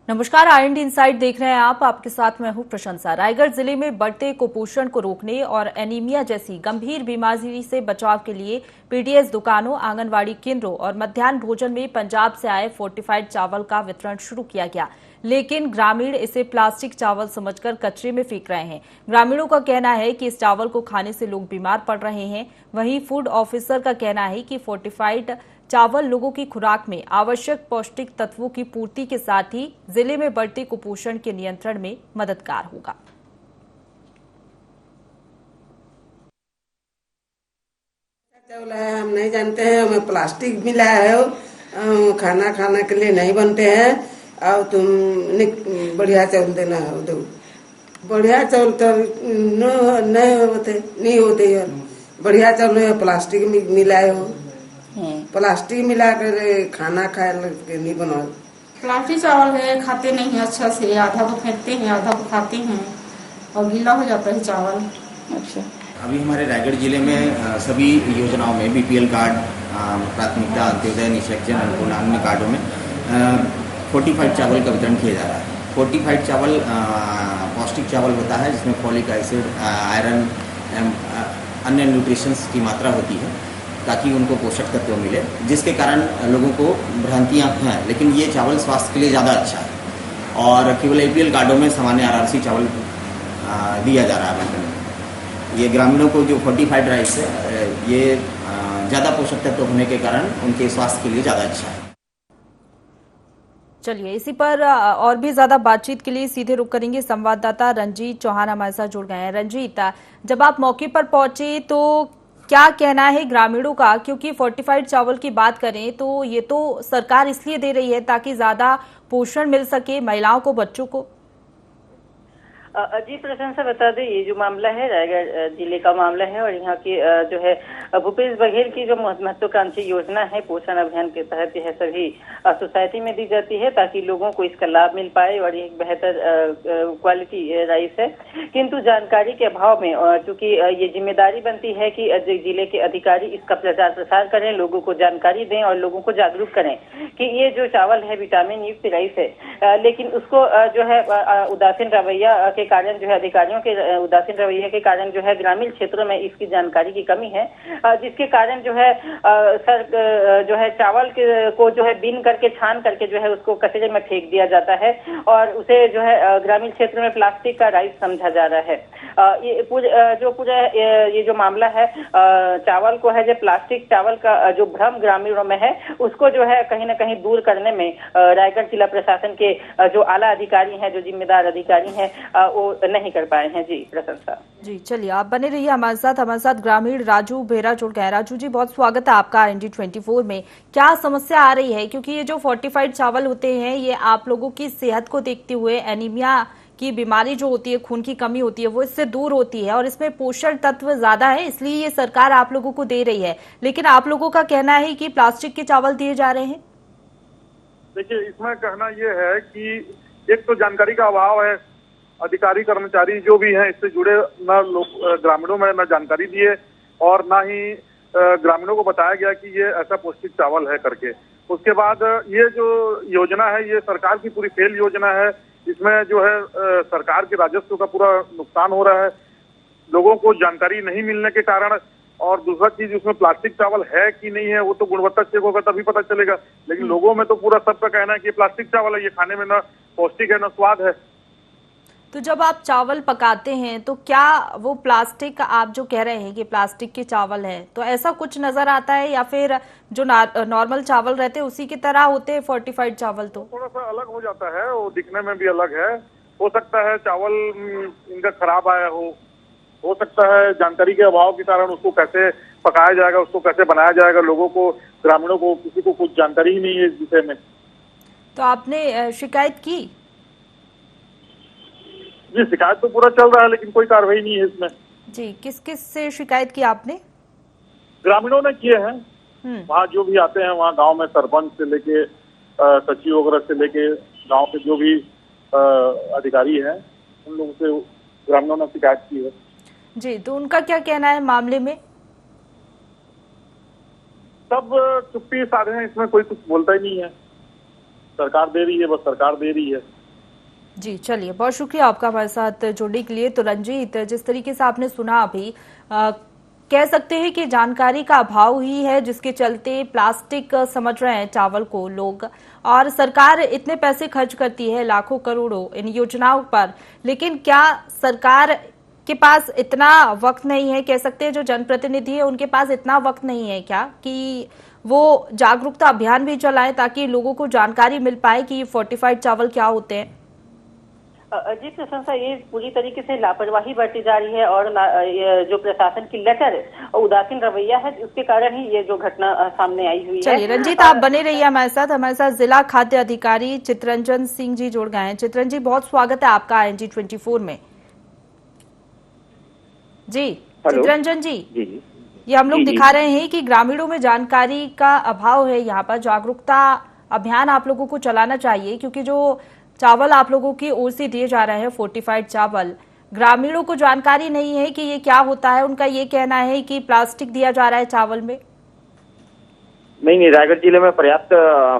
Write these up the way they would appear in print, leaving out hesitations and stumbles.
नमस्कार, IND insight देख रहे हैं आप। आपके साथ मैं हूं प्रशंसा। रायगढ़ जिले में बढ़ते कुपोषण को रोकने और एनीमिया जैसी गंभीर बीमारी से बचाव के लिए पीडीएस दुकानों, आंगनवाड़ी केंद्रों और मध्याह्न भोजन में पंजाब से आए फोर्टिफाइड चावल का वितरण शुरू किया गया, लेकिन ग्रामीण इसे प्लास्टिक चावल समझकर कचरे में फेंक रहे हैं। ग्रामीणों का कहना है कि इस चावल को खाने से लोग बीमार पड़ रहे हैं। वहीं फूड ऑफिसर का कहना है कि फोर्टिफाइड चावल लोगों की खुराक में आवश्यक पौष्टिक तत्वों की पूर्ति के साथ ही जिले में बढ़ते कुपोषण के नियंत्रण में मददगार होगा। चावल है हम नहीं जानते हैं, हमें प्लास्टिक मिला है, खाना खाने के लिए नहीं बनते हैं। और तुम बढ़िया चावल देना है, दो बढ़िया चावल तो नहीं होते यार। बढ़िया चावल है, प्लास्टिक मिलाए हो, प्लास्टिक मिला कर खाना खाए नहीं बनाओ। प्लास्टिक चावल है, खाते नहीं है अच्छा से, आधा को फेंकते हैं, आधा को खाते हैं और गीला हो जाता है चावल। अच्छा, अभी हमारे रायगढ़ जिले में सभी योजनाओं में बीपीएल कार्ड, प्राथमिकता, अंत्योदय, निःशक्तजन, अन्नपूर्णा, अन्य कार्डों में फोर्टिफाइड चावल का वितरण किया जा रहा है। फोर्टिफाइड चावल पौष्टिक चावल होता है जिसमें फॉलिक एसिड, आयरन, अन्य न्यूट्रिशंस की मात्रा होती है ताकि उनको पोषक तत्व मिले, जिसके कारण लोगों को भ्रांतियाँ हैं। लेकिन ये चावल स्वास्थ्य के लिए ज़्यादा अच्छा है और केवल एपीएल कार्डों में सामान्य आरआरसी चावल दिया जा रहा है बंटन में। ये ग्रामीणों को जो फोर्टिफाइड राइस है ये ज़्यादा पोषक तत्व होने के कारण उनके स्वास्थ्य के लिए ज़्यादा अच्छा है। चलिए, इसी पर और भी ज्यादा बातचीत के लिए सीधे रुक करेंगे। संवाददाता रंजीत चौहान हमारे साथ जुड़ गए हैं। रंजीत, जब आप मौके पर पहुंचे तो क्या कहना है ग्रामीणों का? क्योंकि फोर्टिफाइड चावल की बात करें तो ये तो सरकार इसलिए दे रही है ताकि ज्यादा पोषण मिल सके महिलाओं को, बच्चों को। जी प्रशंसा, बता दें ये जो मामला है रायगढ़ जिले का मामला है और यहाँ की जो है भूपेश बघेल की जो महत्वाकांक्षी योजना है पोषण अभियान के तहत यह सभी सोसाइटी में दी जाती है ताकि लोगों को इसका लाभ मिल पाए और एक बेहतर क्वालिटी राइस है। किंतु जानकारी के अभाव में चूंकि ये जिम्मेदारी बनती है कि जिले के अधिकारी इसका प्रचार प्रसार करें, लोगों को जानकारी दें और लोगों को जागरूक करें कि ये जो चावल है विटामिन युक्त राइस है, लेकिन उसको जो है उदासीन रवैया के कारण जो है अधिकारियों के उदासीन रवैये के कारण जो है ग्रामीण क्षेत्रों में इसकी जानकारी की कमी है, जिसके कारण जो है जो है चावल को जो है बीन करके छान करके जो है उसको कचरे में फेंक दिया जाता है और उसे जो है ग्रामीण क्षेत्र में प्लास्टिक का राइस समझा जा रहा है। ये जो मामला है चावल को है जो प्लास्टिक चावल का जो भ्रम ग्रामीणों में है उसको जो है कहीं ना कहीं दूर करने में रायगढ़ जिला प्रशासन के जो आला अधिकारी हैं, जो जिम्मेदार अधिकारी हैं, वो नहीं कर पाए हैं। जी प्रशंसा। जी चलिए, आप बने रहिए हमारे साथ। हमारे साथ ग्रामीण राजू बेरा जुड़ गए। राजू जी, बहुत स्वागत है आपका आईएनडी 24 में। क्या समस्या आ रही है? क्योंकि ये जो फोर्टिफाइड चावल होते हैं ये आप लोगों की सेहत को देखते हुए एनीमिया की बीमारी जो होती है, खून की कमी होती है, वो इससे दूर होती है और इसमें पोषण तत्व ज्यादा है, इसलिए ये सरकार आप लोगों को दे रही है। लेकिन आप लोगों का कहना है कि प्लास्टिक के चावल दिए जा रहे हैं। देखिए, इसमें कहना ये है कि एक तो जानकारी का अभाव है। अधिकारी कर्मचारी जो भी हैं इससे जुड़े न लोग ग्रामीणों में न जानकारी दिए और न ही ग्रामीणों को बताया गया कि ये ऐसा पौष्टिक चावल है करके। उसके बाद ये जो योजना है ये सरकार की पूरी फेल योजना है। इसमें जो है सरकार के राजस्व का पूरा नुकसान हो रहा है लोगों को जानकारी नहीं मिलने के कारण। और दूसरा चीज, उसमें प्लास्टिक चावल है कि नहीं है वो तो गुणवत्ता चेक होगा तभी पता चलेगा, लेकिन लोगों में तो पूरा सबका कहना है कि प्लास्टिक चावल है, ये खाने में न पौष्टिक है न स्वाद है। तो जब आप चावल पकाते हैं तो क्या वो प्लास्टिक, आप जो कह रहे हैं कि प्लास्टिक के चावल है, तो ऐसा कुछ नजर आता है या फिर जो नॉर्मल चावल रहते हैं उसी की तरह होते हैं फोर्टिफाइड चावल? तो थोड़ा सा अलग हो जाता है, वो दिखने में भी अलग है। हो सकता है चावल इनका खराब आया हो सकता है जानकारी के अभाव के कारण उसको कैसे पकाया जाएगा, उसको कैसे बनाया जाएगा, लोगों को, ग्रामीणों को, किसी को कुछ जानकारी ही नहीं है इस विषय में। तो आपने शिकायत की? जी, शिकायत तो पूरा चल रहा है लेकिन कोई कार्रवाई नहीं है इसमें। जी, किस किस से शिकायत की आपने? ग्रामीणों ने किए हैं, वहाँ जो भी आते हैं वहाँ गांव में सरपंच से लेके सचिव वगैरह से लेके गांव के जो भी अधिकारी हैं उन लोगों से ग्रामीणों ने शिकायत की है। जी, तो उनका क्या कहना है मामले में? सब चुप्पी साधे हैं, इसमें कोई कुछ बोलता ही नहीं है। सरकार दे रही है, बस सरकार दे रही है। जी चलिए, बहुत शुक्रिया आपका हमारे साथ जुड़ने के लिए। तो रंजीत, जिस तरीके से आपने सुना अभी, कह सकते हैं कि जानकारी का अभाव ही है जिसके चलते प्लास्टिक समझ रहे हैं चावल को लोग, और सरकार इतने पैसे खर्च करती है लाखों करोड़ों इन योजनाओं पर, लेकिन क्या सरकार के पास इतना वक्त नहीं है, कह सकते हैं जो जनप्रतिनिधि है उनके पास इतना वक्त नहीं है क्या कि वो जागरूकता अभियान भी चलाएं ताकि लोगों को जानकारी मिल पाए कि ये फोर्टिफाइड चावल क्या होते हैं? जी प्रशंसा, ये पूरी तरीके से लापरवाही बरती जा रही है और ये जो प्रशासन की लचर और उदासीन रवैया है उसके कारण ही ये जो घटना सामने आई हुई है। चलिए रंजीत, आप बने रहिए हमारे साथ जिला खाद्य अधिकारी चितरंजन सिंह जी जुड़ गए हैं। चितरंजन जी, बहुत स्वागत है आपका ING 24 में। जी चितरंजन जी, ये हम लोग दिखा रहे हैं कि ग्रामीणों में जानकारी का अभाव है। यहाँ पर जागरूकता अभियान आप लोगों को चलाना चाहिए, क्योंकि जो चावल आप लोगों की ओर से दिए जा रहे हैं फोर्टिफाइड चावल, ग्रामीणों को जानकारी नहीं है कि ये क्या होता है। उनका ये कहना है कि प्लास्टिक दिया जा रहा है चावल में। नहीं, रायगढ़ जिले में पर्याप्त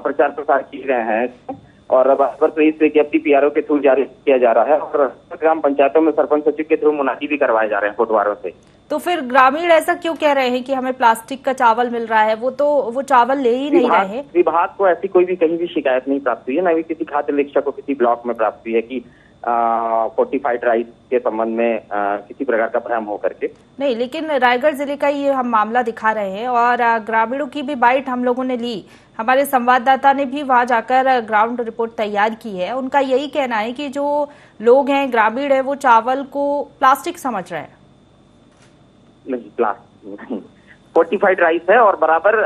प्रचार प्रसार किए गए हैं और अब तो इस PRO के थ्रू जारी किया जा रहा है और ग्राम पंचायतों में सरपंच सचिव के थ्रू मुनादी भी करवाए जा रहे हैं फोटवारों से। तो फिर ग्रामीण ऐसा क्यों कह रहे हैं कि हमें प्लास्टिक का चावल मिल रहा है? वो चावल ले ही नहीं रहे हैं। विभाग को ऐसी कोई भी कहीं भी शिकायत नहीं प्राप्त हुई है, न भी किसी खाद्य निरीक्षक को किसी ब्लॉक में प्राप्त हुई है कि फोर्टिफाइड राइस के संबंध में किसी प्रकार का भ्रम हो करके नहीं। लेकिन रायगढ़ जिले का ये हम मामला दिखा रहे हैं और ग्रामीणों की भी बाइट हम लोगों ने ली। हमारे संवाददाता ने भी वहां जाकर ग्राउंड रिपोर्ट तैयार की है। उनका यही कहना है कि जो लोग हैं, ग्रामीण है, वो चावल को प्लास्टिक समझ रहे हैं। नहीं, प्लास्टिक फोर्टिफाइड राइस है और बराबर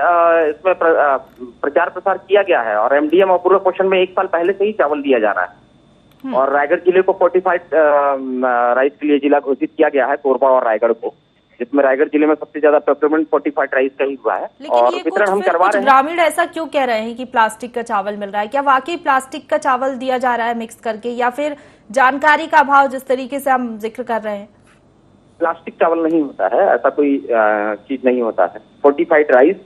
इसमें प्रचार प्रसार किया गया है और MDM और पूर्व पोषण में 1 साल पहले से ही चावल दिया जा रहा है और रायगढ़ जिले को फोर्टिफाइड राइस के लिए जिला घोषित किया गया है, कोरबा और रायगढ़ को, जिसमें रायगढ़ जिले में सबसे ज्यादा प्रोक्योरमेंट फोर्टिफाइड राइस का ही हुआ है और वितरण हम करवा रहे हैं। ग्रामीण ऐसा क्यों कह रहे हैं कि प्लास्टिक का चावल मिल रहा है? क्या वाकई प्लास्टिक का चावल दिया जा रहा है मिक्स करके, या फिर जानकारी का अभाव जिस तरीके से हम जिक्र कर रहे हैं? प्लास्टिक चावल नहीं होता है, ऐसा कोई चीज नहीं होता है। फोर्टिफाइड राइस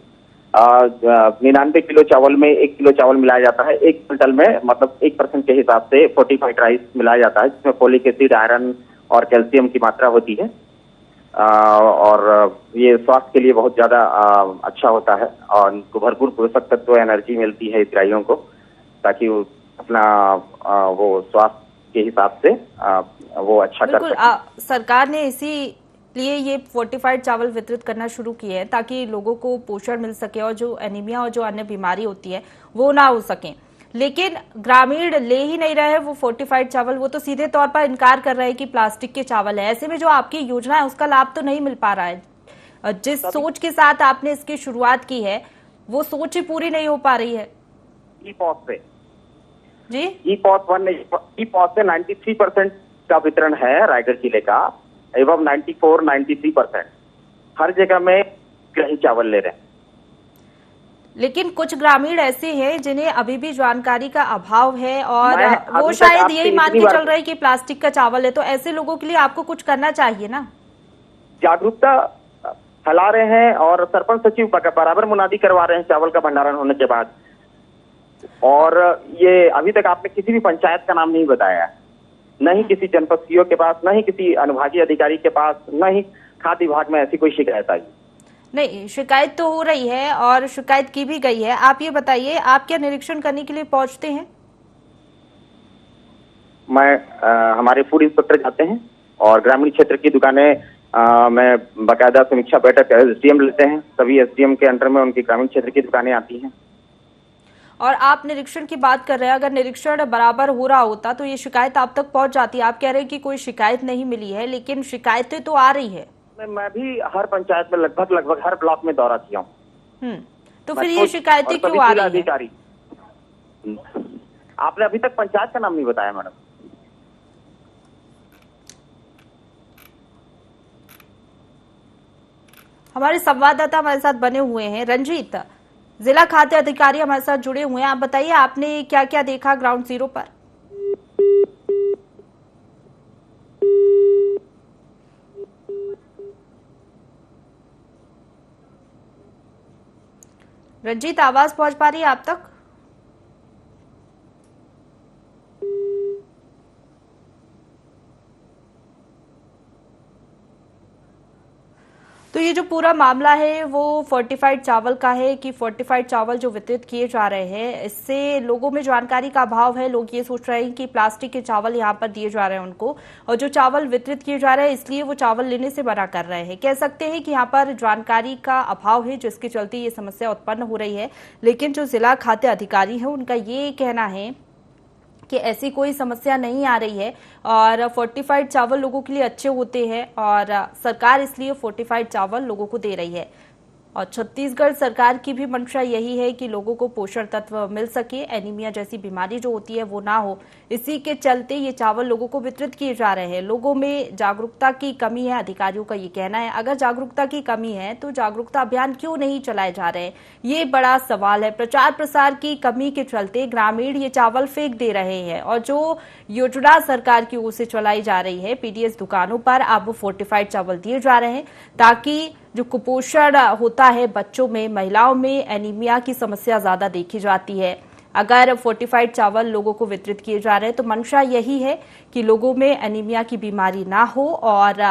99 किलो चावल में 1 किलो चावल मिलाया जाता है। 1 क्विंटल में मतलब 1% के हिसाब से फोर्टिफाइड राइस मिलाया जाता है, जिसमें फोलिक एसिड, आयरन और कैल्शियम की मात्रा होती है और ये स्वास्थ्य के लिए बहुत ज्यादा अच्छा होता है और उनको भरपूर पोषक तत्व एनर्जी मिलती है हितग्राहियों को, ताकि वो अपना वो स्वास्थ्य के हिसाब से वो अच्छा कर सके। सरकार ने इसीलिए ये फोर्टिफाइड चावल वितरित करना शुरू किए हैं ताकि लोगों को पोषण मिल सके और जो एनीमिया और जो अन्य बीमारी होती है वो ना हो सके। लेकिन ग्रामीण ले ही नहीं रहे वो फोर्टिफाइड चावल, वो तो सीधे तौर पर इनकार कर रहे हैं कि प्लास्टिक के चावल है। ऐसे में जो आपकी योजना है उसका लाभ तो नहीं मिल पा रहा है। जिस सोच के साथ आपने इसकी शुरुआत की है वो सोच ही पूरी नहीं हो पा रही है। जी ई-पॉस से 93% का वितरण है रायगढ़ जिले का, एवं 93% हर जगह में यही चावल ले रहे हैं। लेकिन कुछ ग्रामीण ऐसे हैं जिन्हें अभी भी जानकारी का अभाव है और वो शायद यही मान के चल रहे हैं कि प्लास्टिक का चावल है। तो ऐसे लोगों के लिए आपको कुछ करना चाहिए ना। जागरूकता फैला रहे हैं और सरपंच सचिव बराबर मुनादी करवा रहे हैं चावल का भंडारण होने के बाद। और ये अभी तक आपने किसी भी पंचायत का नाम नहीं बताया, न ही किसी जनपद सीओ के पास, न ही किसी अनुभागीय अधिकारी के पास, न ही खाद्य विभाग में ऐसी कोई शिकायत आई। नहीं, शिकायत तो हो रही है और शिकायत की भी गई है। आप ये बताइए, आप क्या निरीक्षण करने के लिए पहुंचते हैं? हमारे फूड इंस्पेक्टर जाते हैं और ग्रामीण क्षेत्र की दुकानें में बाकायदा समीक्षा बैठक SDM लेते हैं। सभी SDM के अंडर में उनकी ग्रामीण क्षेत्र की दुकानें आती हैं। और आप निरीक्षण की बात कर रहे हैं, अगर निरीक्षण बराबर हो रहा होता तो ये शिकायत आप तक पहुंच जाती है। आप कह रहे हैं कि कोई शिकायत नहीं मिली है, लेकिन शिकायतें तो आ रही है। मैं भी हर पंचायत में लगभग हर ब्लॉक में दौरा किया हूँ। तो फिर ये शिकायतें क्यों आ रही है? आपने अभी तक पंचायत का नाम नहीं बताया मैडम। हमारे संवाददाता हमारे साथ बने हुए हैं। रंजीत, जिला खाद्य अधिकारी हमारे साथ जुड़े हुए हैं। आप बताइए, आपने क्या क्या देखा ग्राउंड जीरो पर? रंजीत, आवाज पहुंच पा रही है आप तक? ये जो पूरा मामला है वो फोर्टिफाइड चावल का है कि फोर्टिफाइड चावल जो वितरित किए जा रहे हैं, इससे लोगों में जानकारी का अभाव है। लोग ये सोच रहे हैं कि प्लास्टिक के चावल यहाँ पर दिए जा रहे हैं उनको, और जो चावल वितरित किए जा रहे हैं इसलिए वो चावल लेने से मना कर रहे हैं। कह सकते हैं कि यहाँ पर जानकारी का अभाव है जिसके चलते ये समस्या उत्पन्न हो रही है। लेकिन जो जिला खाद्य अधिकारी है उनका ये कहना है कि ऐसी कोई समस्या नहीं आ रही है और फोर्टिफाइड चावल लोगों के लिए अच्छे होते हैं और सरकार इसलिए फोर्टिफाइड चावल लोगों को दे रही है। और छत्तीसगढ़ सरकार की भी मंशा यही है कि लोगों को पोषण तत्व मिल सके, एनीमिया जैसी बीमारी जो होती है वो ना हो। इसी के चलते ये चावल लोगों को वितरित किए जा रहे हैं। लोगों में जागरूकता की कमी है, अधिकारियों का ये कहना है। अगर जागरूकता की कमी है तो जागरूकता अभियान क्यों नहीं चलाए जा रहे हैं, ये बड़ा सवाल है। प्रचार प्रसार की कमी के चलते ग्रामीण ये चावल फेंक दे रहे हैं और जो योजना सरकार की ओर से चलाई जा रही है, पीडीएस दुकानों पर अब फोर्टिफाइड चावल दिए जा रहे हैं ताकि जो कुपोषण होता है बच्चों में, महिलाओं में एनीमिया की समस्या ज्यादा देखी जाती है। अगर फोर्टिफाइड चावल लोगों को वितरित किए जा रहे हैं तो मंशा यही है कि लोगों में एनीमिया की बीमारी ना हो और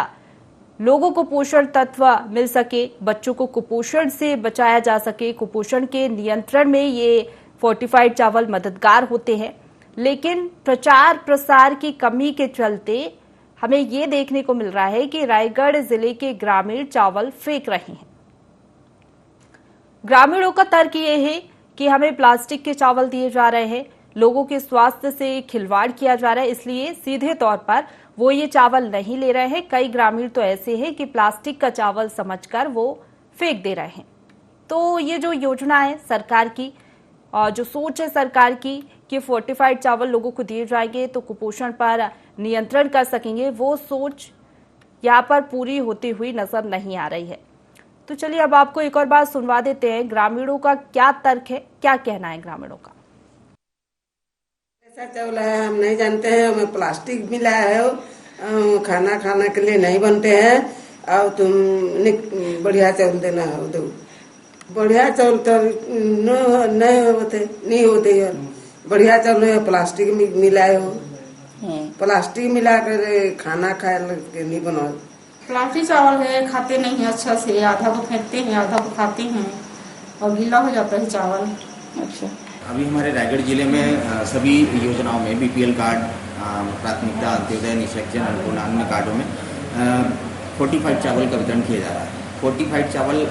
लोगों को पोषण तत्व मिल सके, बच्चों को कुपोषण से बचाया जा सके। कुपोषण के नियंत्रण में ये फोर्टिफाइड चावल मददगार होते हैं। लेकिन प्रचार प्रसार की कमी के चलते हमें ये देखने को मिल रहा है कि रायगढ़ जिले के ग्रामीण चावल फेंक रहे हैं। ग्रामीणों का तर्क ये है कि हमें प्लास्टिक के चावल दिए जा रहे हैं, लोगों के स्वास्थ्य से खिलवाड़ किया जा रहा है, इसलिए सीधे तौर पर वो ये चावल नहीं ले रहे हैं। कई ग्रामीण तो ऐसे हैं कि प्लास्टिक का चावल समझकर वो फेंक दे रहे हैं। तो ये जो योजना है सरकार की और जो सोच है सरकार की कि फोर्टिफाइड चावल लोगों को दिए जाएंगे तो कुपोषण पर नियंत्रण कर सकेंगे, वो सोच यहाँ पर पूरी होती हुई नजर नहीं आ रही है। तो चलिए अब आपको एक और बात सुनवा देते हैं, ग्रामीणों का क्या तर्क है, क्या कहना है ग्रामीणों का। ऐसा चावल है हम नहीं जानते हैं, हमें प्लास्टिक मिला है, खाना खाने के लिए नहीं बनते हैं। और तुम बढ़िया चावल देना है, दो बढ़िया चावल तो नहीं होते यार। बढ़िया चावल है, प्लास्टिक मिलाए हो, प्लास्टिक मिला कर खाना खाए के नहीं बनाओ। प्लास्टिक चावल है, खाते नहीं है अच्छा से, आधा को फेंकते हैं आधा को खाते हैं और गीला हो जाता है चावल। अच्छा, अभी हमारे रायगढ़ जिले में सभी योजनाओं में बीपीएल कार्ड, प्राथमिकता, अंत्योदय, निःशक्तजन, अन्नपूर्णा, अन्य कार्डों में फोर्टिफाइड चावल का वितरण किया जा रहा है। फोर्टिफाइड चावल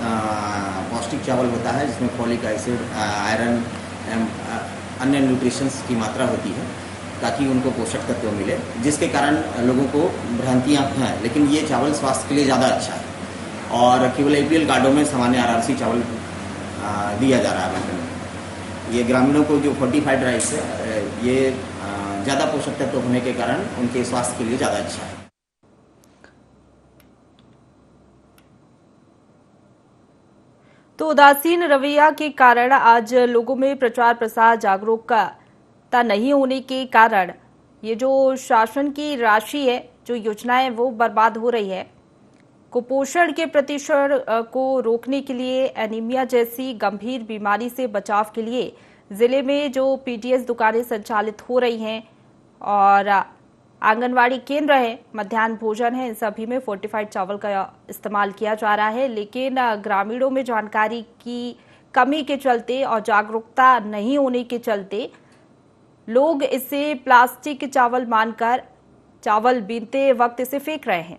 पौष्टिक चावल होता है जिसमें फॉलिक एसिड, आयरन, अन्य न्यूट्रिशंस की मात्रा होती है ताकि उनको पोषक तत्व मिले, जिसके कारण लोगों को भ्रांतियाँ हैं। लेकिन ये चावल स्वास्थ्य के लिए ज़्यादा अच्छा है और केवल एपीएल कार्डों में सामान्य आरआरसी चावल दिया जा रहा है बंटन में। ये ग्रामीणों को जो फोर्टिफाइड राइस है ये ज़्यादा पोषक तत्व होने के कारण उनके स्वास्थ्य के लिए ज़्यादा अच्छा है। तो उदासीन रवैया के कारण आज लोगों में प्रचार प्रसार, जागरूकता नहीं होने के कारण ये जो शासन की राशि है, जो योजनाएं वो बर्बाद हो रही है। कुपोषण के प्रतिशत को रोकने के लिए, एनीमिया जैसी गंभीर बीमारी से बचाव के लिए जिले में जो पीडीएस दुकानें संचालित हो रही हैं और आंगनवाड़ी केंद्र है, मध्याह्न भोजन है, इन सभी में फोर्टिफाइड चावल का इस्तेमाल किया जा रहा है। लेकिन ग्रामीणों में जानकारी की कमी के चलते और जागरूकता नहीं होने के चलते लोग इसे प्लास्टिक चावल मानकर चावल बीनते वक्त इसे फेंक रहे हैं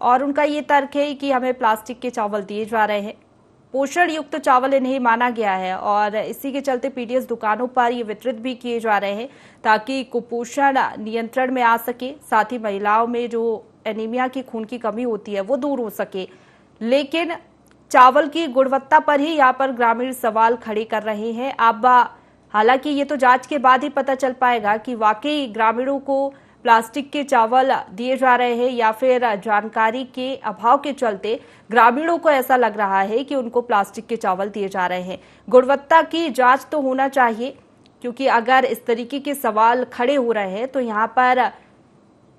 और उनका ये तर्क है कि हमें प्लास्टिक के चावल दिए जा रहे हैं, पोषण युक्त चावल इन्हें माना गया है और इसी के चलते पीडीएस दुकानों पर ये वितरित भी किए जा रहे हैं ताकि कुपोषण नियंत्रण में आ सके, साथ ही महिलाओं में जो एनीमिया की खून की कमी होती है वो दूर हो सके। लेकिन चावल की गुणवत्ता पर ही यहाँ पर ग्रामीण सवाल खड़े कर रहे हैं। अब हालांकि ये तो जांच के बाद ही पता चल पाएगा कि वाकई ग्रामीणों को प्लास्टिक के चावल दिए जा रहे हैं या फिर जानकारी के अभाव के चलते ग्रामीणों को ऐसा लग रहा है कि उनको प्लास्टिक के चावल दिए जा रहे हैं। गुणवत्ता की जांच तो होना चाहिए, क्योंकि अगर इस तरीके के सवाल खड़े हो रहे हैं तो यहाँ पर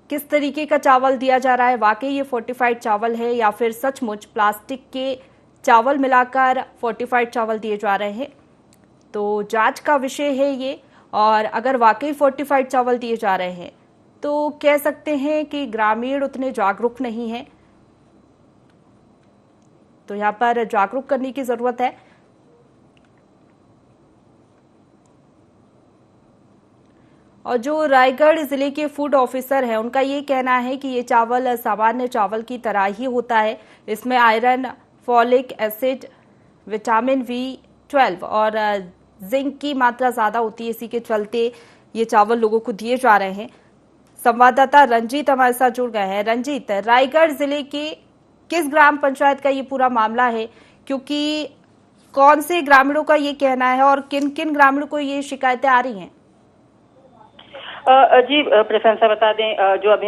किस तरीके का चावल दिया जा रहा है, वाकई ये फोर्टिफाइड चावल है या फिर सचमुच प्लास्टिक के चावल मिलाकर फोर्टिफाइड चावल दिए जा रहे हैं, तो जांच का विषय है ये। और अगर वाकई फोर्टिफाइड चावल दिए जा रहे हैं तो कह सकते हैं कि ग्रामीण उतने जागरूक नहीं हैं। तो यहाँ पर जागरूक करने की जरूरत है। और जो रायगढ़ जिले के फूड ऑफिसर हैं उनका ये कहना है कि ये चावल सामान्य चावल की तरह ही होता है। इसमें iron, folic acid, vitamin B12 और जिंक की मात्रा ज्यादा होती है। इसी के चलते ये चावल लोगों को दिए जा रहे हैं। संवाददाता रंजीत हमारे साथ जुड़ गए हैं। रंजीत, रायगढ़ जिले के किस ग्राम पंचायत का ये पूरा मामला है, क्योंकि कौन से ग्रामीणों का ये कहना है और किन किन ग्रामीणों को ये शिकायतें आ रही हैं? जी प्रशंसा बता दें, जो अभी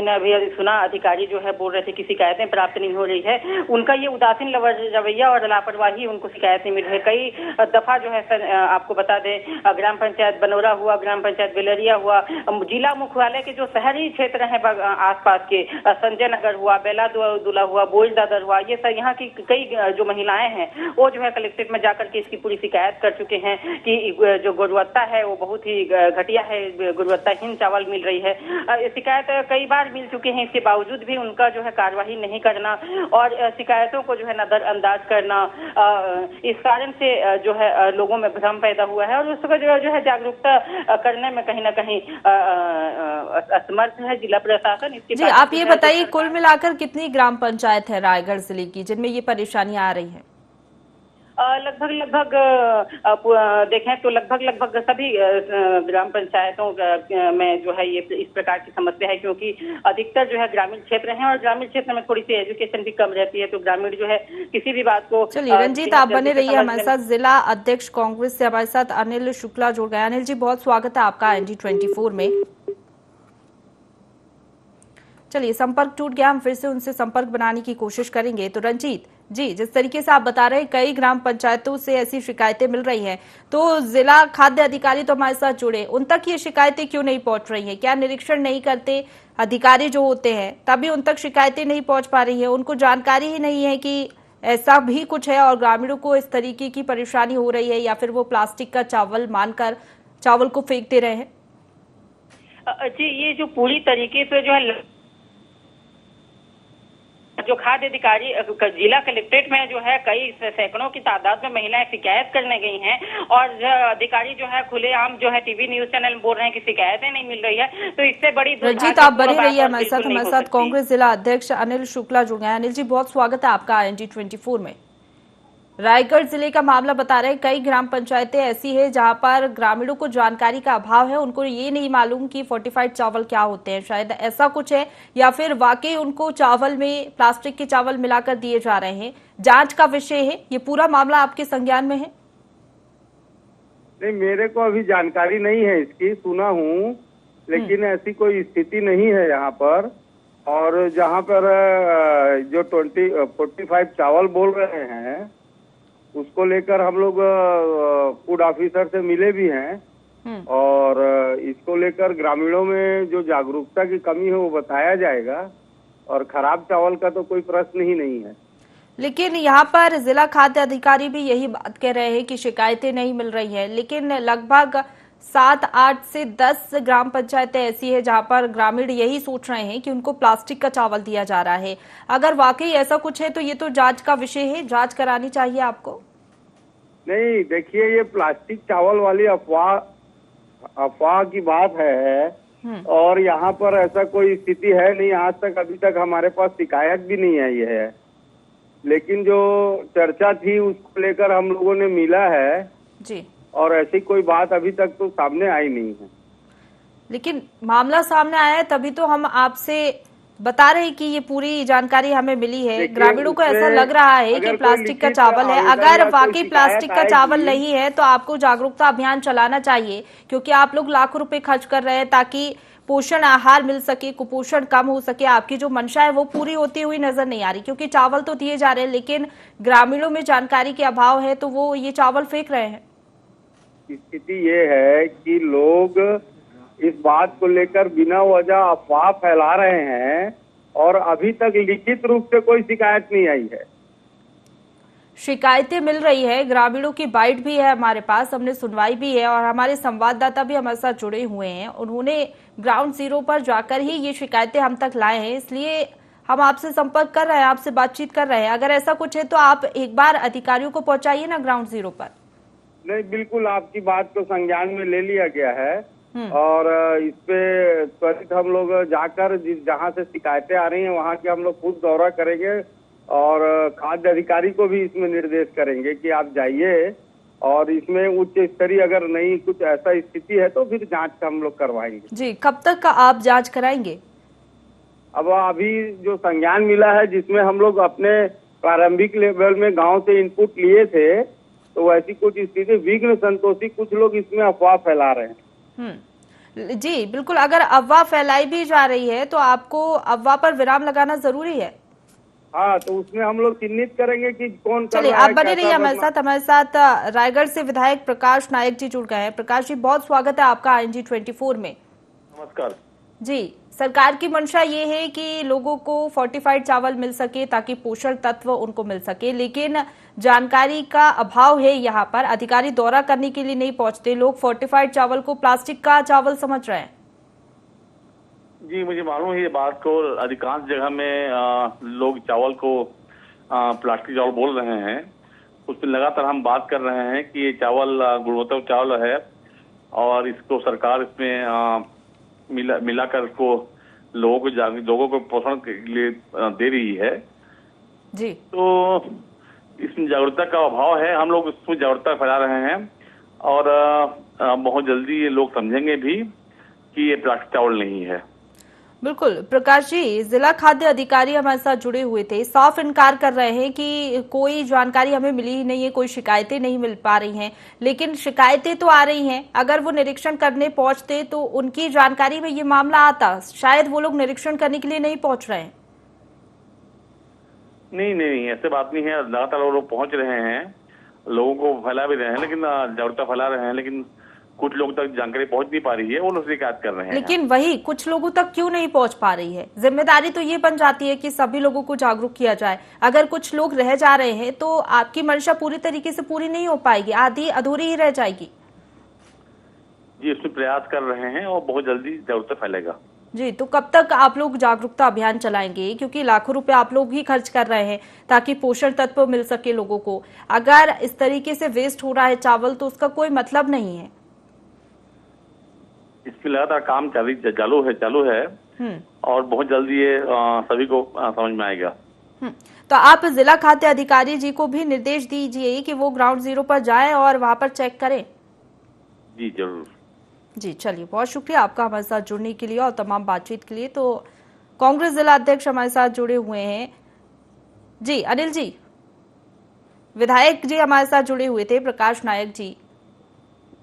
सुना अधिकारी जो है बोल रहे थे कि शिकायतें प्राप्त नहीं हो रही है। उनका ये उदासीन रवैया और लापरवाही उनको शिकायतें मिल रही है। कई दफा जो है आपको बता दें, ग्राम पंचायत बनौरा हुआ, ग्राम पंचायत बेलरिया हुआ, जिला मुख्यालय के जो शहरी क्षेत्र हैं आसपास के, संजय नगर हुआ, बेला दुला हुआ, बोझ दादर हुआ, ये सब यहाँ की कई जो महिलाएं हैं वो जो है कलेक्ट्रेट में जाकर के इसकी पूरी शिकायत कर चुके हैं कि जो गुणवत्ता है वो बहुत ही घटिया है, गुणवत्ताहीन चावल मिल रही है। शिकायत कई बार मिल चुके हैं, इसके बावजूद भी उनका जो है कार्यवाही नहीं करना और शिकायतों को जो है नजरअंदाज करना, इस कारण से जो है लोगों में भ्रम पैदा हुआ है और उसको जो है जागरूकता करने में कहीं ना कहीं असमर्थ है जिला प्रशासन। इसके जी, आप ये बताइए कुल मिलाकर कितनी ग्राम पंचायत है रायगढ़ जिले की जिनमें ये परेशानियां आ रही हैं? लगभग देखें तो लगभग सभी ग्राम पंचायतों में जो है ये इस प्रकार की समस्या है, क्योंकि अधिकतर जो है ग्रामीण क्षेत्र हैं और ग्रामीण क्षेत्र में थोड़ी सी एजुकेशन भी कम रहती है, तो ग्रामीण जो है किसी भी बात को। चलिए रंजीत, आप बने रहिए हमारे साथ। जिला अध्यक्ष कांग्रेस से हमारे साथ अनिल शुक्ला जुड़ गए। अनिल जी, बहुत स्वागत है आपका NG24 में। चलिए, संपर्क टूट गया, हम फिर से उनसे संपर्क बनाने की कोशिश करेंगे। तो रंजीत जी, जिस तरीके से आप बता रहे हैं कई ग्राम पंचायतों से ऐसी शिकायतें मिल रही हैं, तो जिला खाद्य अधिकारी तो हमारे साथ जुड़े, उन तक ये शिकायतें क्यों नहीं पहुंच रही हैं? क्या निरीक्षण नहीं करते अधिकारी जो होते हैं, तभी उन तक शिकायतें नहीं पहुंच पा रही है? उनको जानकारी ही नहीं है कि ऐसा भी कुछ है और ग्रामीणों को इस तरीके की परेशानी हो रही है, या फिर वो प्लास्टिक का चावल मानकर चावल को फेंक दे रहे हैं? जी, ये जो पूरी तरीके से जो है जो खाद्य अधिकारी जिला कलेक्ट्रेट में जो है कई सैकड़ों की तादाद में महिलाएं शिकायत करने गई हैं और अधिकारी जो है खुलेआम जो है टीवी न्यूज चैनल बोल रहे हैं कि शिकायतें नहीं मिल रही है, तो इससे बड़ी रंजीत, आप बने रहिए हमारे साथ। हमारे साथ कांग्रेस जिला अध्यक्ष अनिल शुक्ला जुड़ गए। अनिल जी, बहुत स्वागत है आपका NG24 में। रायगढ़ जिले का मामला बता रहे हैं, कई ग्राम पंचायतें ऐसी है जहां पर ग्रामीणों को जानकारी का अभाव है, उनको ये नहीं मालूम कि फोर्टिफाइड चावल क्या होते हैं। शायद ऐसा कुछ है, या फिर वाकई उनको चावल में प्लास्टिक के चावल मिलाकर दिए जा रहे हैं। जांच का विषय है, ये पूरा मामला आपके संज्ञान में है? नहीं, मेरे को अभी जानकारी नहीं है इसकी, सुना हूँ, लेकिन ऐसी कोई स्थिति नहीं है यहाँ पर। और जहाँ पर जो 45 चावल बोल रहे हैं उसको लेकर हम लोग फूड ऑफिसर से मिले भी हैं और इसको लेकर ग्रामीणों में जो जागरूकता की कमी है वो बताया जाएगा और खराब चावल का तो कोई प्रश्न ही नहीं है। लेकिन यहाँ पर जिला खाद्य अधिकारी भी यही बात कह रहे हैं कि शिकायतें नहीं मिल रही है, लेकिन लगभग 7-8 से 10 ग्राम पंचायतें ऐसी है जहां पर ग्रामीण यही सोच रहे हैं कि उनको प्लास्टिक का चावल दिया जा रहा है। अगर वाकई ऐसा कुछ है तो ये तो जांच का विषय है, जांच करानी चाहिए आपको। नहीं, देखिए, ये प्लास्टिक चावल वाली अफवाह की बात है और यहाँ पर ऐसा कोई स्थिति है नहीं। आज तक अभी तक हमारे पास शिकायत भी नहीं आई है, लेकिन जो चर्चा थी उसको लेकर हम लोगों ने मिला है जी, और ऐसी कोई बात अभी तक तो सामने आई नहीं है। लेकिन मामला सामने आया है तभी तो हम आपसे बता रहे हैं कि ये पूरी जानकारी हमें मिली है। ग्रामीणों को ऐसा लग रहा है कि प्लास्टिक का चावल है। अगर वाकई प्लास्टिक का चावल नहीं है तो आपको जागरूकता अभियान चलाना चाहिए, क्योंकि आप लोग लाखों रुपए खर्च कर रहे हैं ताकि पोषण आहार मिल सके, कुपोषण कम हो सके। आपकी जो मंशा है वो पूरी होती हुई नजर नहीं आ रही, क्योंकि चावल तो दिए जा रहे हैं लेकिन ग्रामीणों में जानकारी के अभाव है तो वो ये चावल फेंक रहे हैं। स्थिति ये है कि लोग इस बात को लेकर बिना वजह अफवाह फैला रहे हैं और अभी तक लिखित रूप से कोई शिकायत नहीं आई है। शिकायतें मिल रही है, ग्रामीणों की बाइट भी है हमारे पास, हमने सुनवाई भी है और हमारे संवाददाता भी हमारे साथ जुड़े हुए हैं। उन्होंने ग्राउंड जीरो पर जाकर ही ये शिकायतें हम तक लाए हैं, इसलिए हम आपसे संपर्क कर रहे हैं, आपसे बातचीत कर रहे हैं। अगर ऐसा कुछ है तो आप एक बार अधिकारियों को पहुंचाइए ना ग्राउंड जीरो पर। नहीं, बिल्कुल आपकी बात को संज्ञान में ले लिया गया है और इस पे त्वरित हम लोग जाकर जहाँ से शिकायतें आ रही हैं वहाँ के हम लोग खुद दौरा करेंगे और खाद्य अधिकारी को भी इसमें निर्देश करेंगे कि आप जाइए और इसमें उच्च स्तरीय अगर नहीं कुछ ऐसा स्थिति है तो फिर जांच हम लोग करवाएंगे। जी, कब तक का आप जांच कराएंगे? अब अभी जो संज्ञान मिला है जिसमें हम लोग अपने प्रारंभिक लेवल में गांव से इनपुट लिए थे तो वैसी कुछ स्थिति विघ्न संतोषी कुछ लोग इसमें अफवाह फैला रहे हैं। जी बिल्कुल, अगर अफवाह फैलाई भी जा रही है तो आपको अफवाह पर विराम लगाना जरूरी है। हाँ, तो उसमें हम लोग चिन्हित करेंगे कि कौन कर चलिए रहा है, आप बने रहिए हमारे साथ रायगढ़ से विधायक प्रकाश नायक जी जुड़ गए हैं। प्रकाश जी, बहुत स्वागत है आपका ING 24 में। नमस्कार जी, सरकार की मंशा ये है कि लोगों को फोर्टिफाइड चावल मिल सके ताकि पोषण तत्व उनको मिल सके, लेकिन जानकारी का अभाव है। यहाँ पर अधिकारी दौरा करने के लिए नहीं पहुंचते, लोग फोर्टिफाइड चावल को प्लास्टिक का चावल समझ रहे हैं। जी, मुझे मालूम है ये बात को। अधिकांश जगह में लोग चावल को प्लास्टिक चावल बोल रहे हैं। उस पर लगातार हम बात कर रहे हैं कि ये चावल गुणवत्ता चावल है और इसको सरकार इसमें मिलाकर को लोगों को पोषण के लिए दे रही है। जी, तो इसमें जागरूकता का अभाव है। हम लोग इसमें जागरूकता फैला रहे हैं और बहुत जल्दी ये लोग समझेंगे भी कि ये प्लास्टिक चावल नहीं है। बिल्कुल प्रकाश जी, जिला खाद्य अधिकारी हमारे साथ जुड़े हुए थे, साफ इनकार कर रहे हैं कि कोई जानकारी हमें मिली ही नहीं है, कोई शिकायतें नहीं मिल पा रही हैं, लेकिन शिकायतें तो आ रही हैं। अगर वो निरीक्षण करने पहुंचते तो उनकी जानकारी में ये मामला आता, शायद वो लोग निरीक्षण करने के लिए नहीं पहुंच रहे हैं। नहीं, ऐसे बात नहीं है। लगातार वो लोग पहुंच रहे हैं, लोगों को फैला भी रहे हैं, लेकिन जागरूकता फैला रहे हैं, लेकिन कुछ लोगों तक जानकारी पहुंच नहीं पा रही है, वो लोग शिकायत कर रहे हैं। लेकिन वही कुछ लोगों तक क्यों नहीं पहुंच पा रही है? जिम्मेदारी तो ये बन जाती है कि सभी लोगों को जागरूक किया जाए। अगर कुछ लोग रह जा रहे हैं तो आपकी मंशा पूरी तरीके से पूरी नहीं हो पाएगी, आधी अधूरी ही रह जाएगी। जी, इसमें प्रयास कर रहे हैं और बहुत जल्दी जागरूकता फैलेगा। जी, तो कब तक आप लोग जागरूकता अभियान चलाएंगे? क्योंकि लाखों रुपए आप लोग ही खर्च कर रहे हैं ताकि पोषण तत्व मिल सके लोगों को। अगर इस तरीके से वेस्ट हो रहा है चावल तो उसका कोई मतलब नहीं है। इसमें लगातार काम चालू है और बहुत जल्दी ये सभी को समझ में आएगा। तो आप जिला खाद्य अधिकारी जी को भी निर्देश दीजिए कि वो ग्राउंड जीरो पर जाएं और वहां पर चेक करें। जी जरूर। जी, चलिए बहुत शुक्रिया आपका हमारे साथ जुड़ने के लिए और तमाम बातचीत के लिए। तो कांग्रेस जिला अध्यक्ष हमारे साथ जुड़े हुए हैं। जी अनिल जी, विधायक जी हमारे साथ जुड़े हुए थे, प्रकाश नायक जी,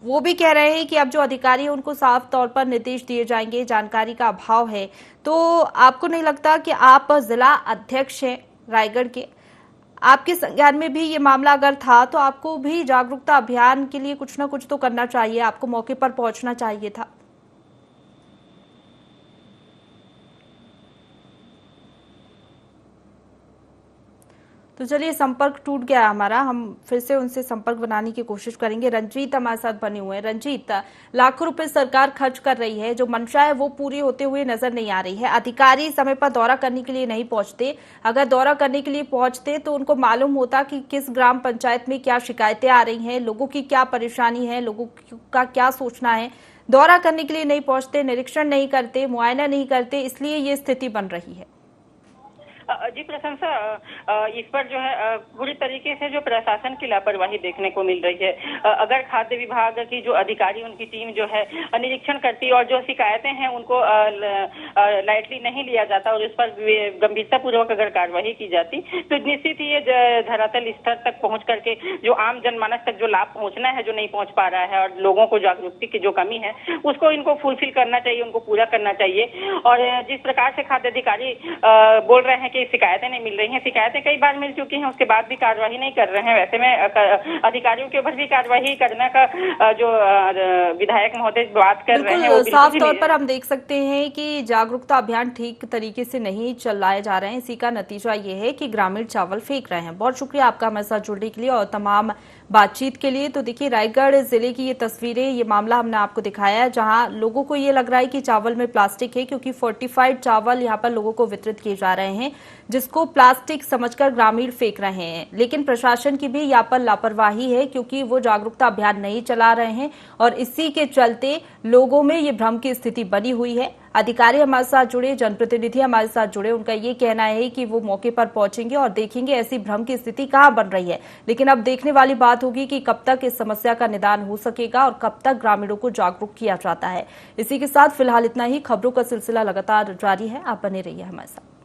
वो भी कह रहे हैं कि अब जो अधिकारी है उनको साफ तौर पर निर्देश दिए जाएंगे, जानकारी का अभाव है। तो आपको नहीं लगता कि आप जिला अध्यक्ष हैं रायगढ़ के, आपके संज्ञान में भी ये मामला अगर था तो आपको भी जागरूकता अभियान के लिए कुछ ना कुछ तो करना चाहिए, आपको मौके पर पहुंचना चाहिए था? तो चलिए संपर्क टूट गया हमारा, हम फिर से उनसे संपर्क बनाने की कोशिश करेंगे। रंजीत हमारे साथ बने हुए हैं। रंजीत, लाखों रुपए सरकार खर्च कर रही है, जो मंशा है वो पूरी होते हुए नजर नहीं आ रही है। अधिकारी समय पर दौरा करने के लिए नहीं पहुंचते, अगर दौरा करने के लिए पहुंचते तो उनको मालूम होता कि किस ग्राम पंचायत में क्या शिकायतें आ रही हैं, लोगों की क्या परेशानी है, लोगों का क्या सोचना है। दौरा करने के लिए नहीं पहुंचते, निरीक्षण नहीं करते, मुआयना नहीं करते, इसलिए ये स्थिति बन रही है। जी प्रशंसा, इस पर जो है पूरी तरीके से जो प्रशासन की लापरवाही देखने को मिल रही है। अगर खाद्य विभाग की जो अधिकारी, उनकी टीम जो है निरीक्षण करती और जो शिकायतें हैं उनको लाइटली नहीं लिया जाता और उस पर गंभीरता पूर्वक अगर कार्रवाई की जाती तो निश्चित ही ये धरातल स्तर तक पहुंच करके जो आम जनमानस तक जो लाभ पहुंचना है, जो नहीं पहुंच पा रहा है, और लोगों को जागरूकता की जो कमी है उसको इनको फुलफिल करना चाहिए, उनको पूरा करना चाहिए। और जिस प्रकार से खाद्य अधिकारी बोल रहे हैं कि शिकायतें नहीं मिल रही हैं। शिकायतें कई बार मिल चुकी हैं, उसके बाद भी कार्रवाई नहीं कर रहे हैं। वैसे में अधिकारियों के ऊपर भी कार्रवाई करने का जो विधायक महोदय बात कर रहे हैं, वो साफ तौर पर हम देख सकते हैं कि जागरूकता अभियान ठीक तरीके से नहीं चलाए जा रहे हैं। इसी का नतीजा ये है कि ग्रामीण चावल फेंक रहे हैं। बहुत शुक्रिया आपका हमारे साथ जुड़ने के लिए और तमाम बातचीत के लिए। तो देखिए, रायगढ़ जिले की ये तस्वीरें, ये मामला हमने आपको दिखाया है, जहां लोगों को ये लग रहा है कि चावल में प्लास्टिक है, क्योंकि फोर्टिफाइड चावल यहां पर लोगों को वितरित किए जा रहे हैं, जिसको प्लास्टिक समझकर ग्रामीण फेंक रहे हैं। लेकिन प्रशासन की भी यहाँ पर लापरवाही है, क्योंकि वो जागरूकता अभियान नहीं चला रहे हैं और इसी के चलते लोगों में ये भ्रम की स्थिति बनी हुई है। अधिकारी हमारे साथ जुड़े, जनप्रतिनिधि हमारे साथ जुड़े, उनका ये कहना है कि वो मौके पर पहुंचेंगे और देखेंगे ऐसी भ्रम की स्थिति कहां बन रही है। लेकिन अब देखने वाली बात होगी कि कब तक इस समस्या का निदान हो सकेगा और कब तक ग्रामीणों को जागरूक किया जाता है। इसी के साथ फिलहाल इतना ही। खबरों का सिलसिला लगातार जारी है, आप बने रहिए हमारे साथ।